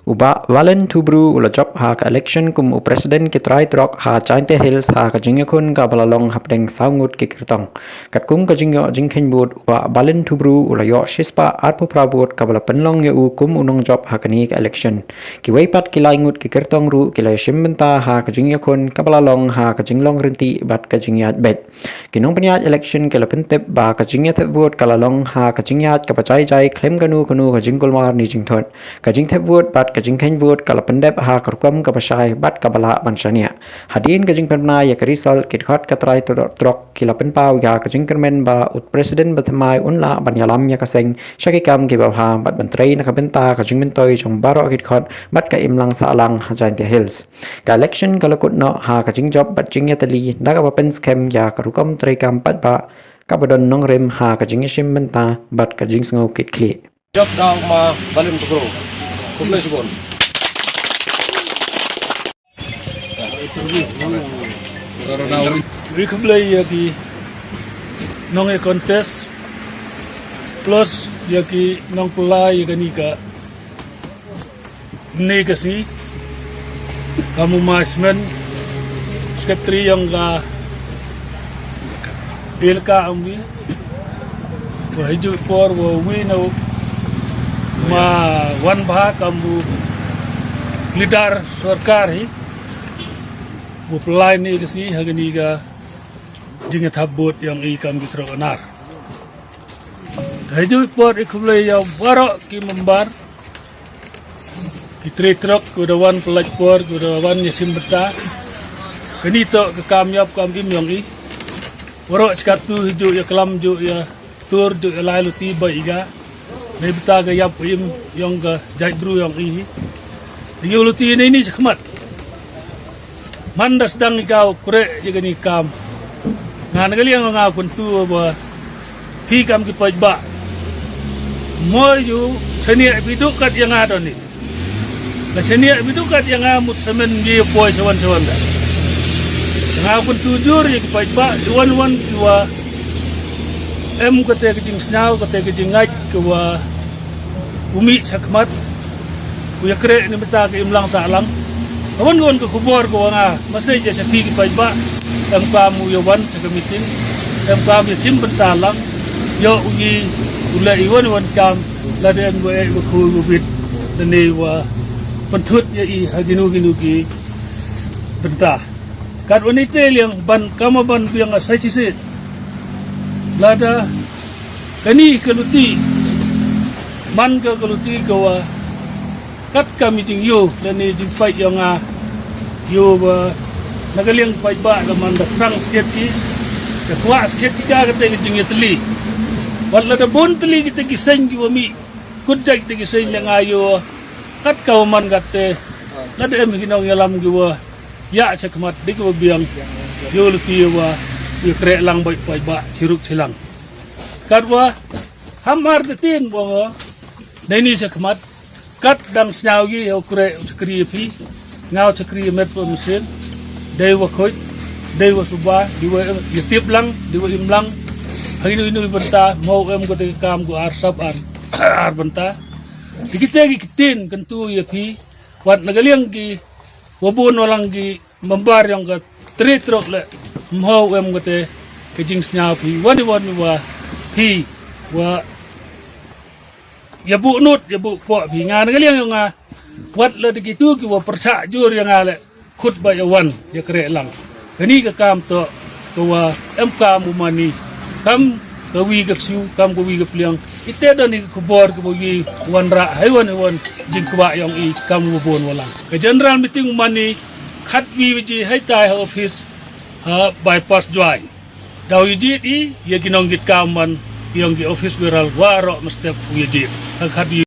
Uba Valen Tubru ula job ha ka election kum u presiden ki try trok ha Chainte Hills ha ka jingya kun ka balalong hapdeng saungut ki kirtong. Kat kum ka jingyo jingken bud uba Valen Tubru ula yo shispa arpu prabut ka bala penlong ya u kum unong job ha kani ka election. Ki weipat ki laingut ki kirtong ru ki lai shimbenta ha ka jingya kun ka balalong ha ka jinglong rinti bat ka jingyat bet. Kinong penyat election ki la pentep ba ka jingya tep bud ka lalong ha ka jingyat ka pacai jai klem kanu ka jingkul mar ni jingthon. Ka jing tep bud bat ka jingken bud kala pendep ha kerkom ka pasai bat ka bala bansania hadin ka jing penna ya kerisal kit khot ka trai trok kila penpau ya ka jing kermen ba ut presiden batmai unla banyalam ya kaseng syakikam ki ba ha bat bantrai na ka benta ka jing mentoi jong baro kit khot bat ka imlang sa alang ha Chainte Hills ka election kala kut no ha ka jing job bat jing ya tali da ka pen scam ya ka rukom trai kam pat ba ka badon nong rem ha ka jing shim benta bat ka jing sngo kit kli job daw ma balim to bro kumlay sibon Recovery yaki nong e contest plus yaki nong pulai yakani ka negasi kamu masmen sekretari yang ka ilka ambi wahiju por wa wino ma wan bha kamu leader sarkar hi Upalai ni kasi hagani ka jingat habot yang ikam gitro anar. Haju por ikulay yang baro ki membar kitri truk kudawan pelaj por kudawan yasim beta kanito kekamyap kamim yang i baro skatu hiju ya kelam ju ya tur ju ya lalu tiba iga ne beta ga yap im yang ga jaidru yang i yuluti ini sekmat mandas dang ikaw kure jaga ni kam ngan gali ang nga kuntu ba pi kam ki pajba moyu chania bidukat yang ada ni la chania bidukat yang amut semen gi poi sawan da nga kuntu jur ki pajba wan wa em kate ki jing snaw kate ki jing ngaj wa umi sakmat ku yakre ni meta ki imlang sa alang kawan-kawan ke kubur ko nga masay ja sa figi pa ba em kamu yawan sa kamitin em kamu ya bentalang yo ugi ulai iwan kam laden wa ku bit dani wa pentut ya i haginu ki benta kan wanita yang ban kama ban yang asai cisi lada kani keluti man ka keluti kawa kat kami ting yo dani jing pai yang yo ba nagaliang pai ba laman da frang sket ki da kwa sket ki ka te jing yetli wala da bon tli ki te ki sen ki wami kudjai te ki sen yang ayo kat ka man gatte la de em ginong yalam gi wa ya chakmat dik wa biang yo luti wa yo kre lang bai pai ba chiruk chilang kat wa hamar de tin wa dani chakmat kat dang snaugi o kure skri fi ngau skri met po mesin dewa khoi dewa suba diwa yetip lang diwa imlang haginu inu benta mau em ko te kam ko arsap ar benta dikite gi kitin kentu ye fi wat nagaliang gi wabun walang gi membar yang ka tritrok le mau em ko te ke jing snau fi wani wa hi wa ya bu nut ya bu po pi nga nagaliang yung wat la dikitu ki wa persa jur yang ale khut ba yawan ya kre lang kani ka kam to ko wa em kam umani kam ka wi ka siu kam ko wi ka pliang ite da ni ko bor ko wi wan ra haiwan jing kwa yang i kam wo bon walang ka general meeting umani khat wi ji hai tai office ha bypass joy daw yidi ya ginong git kaman yang di office viral waro mesti punya dia.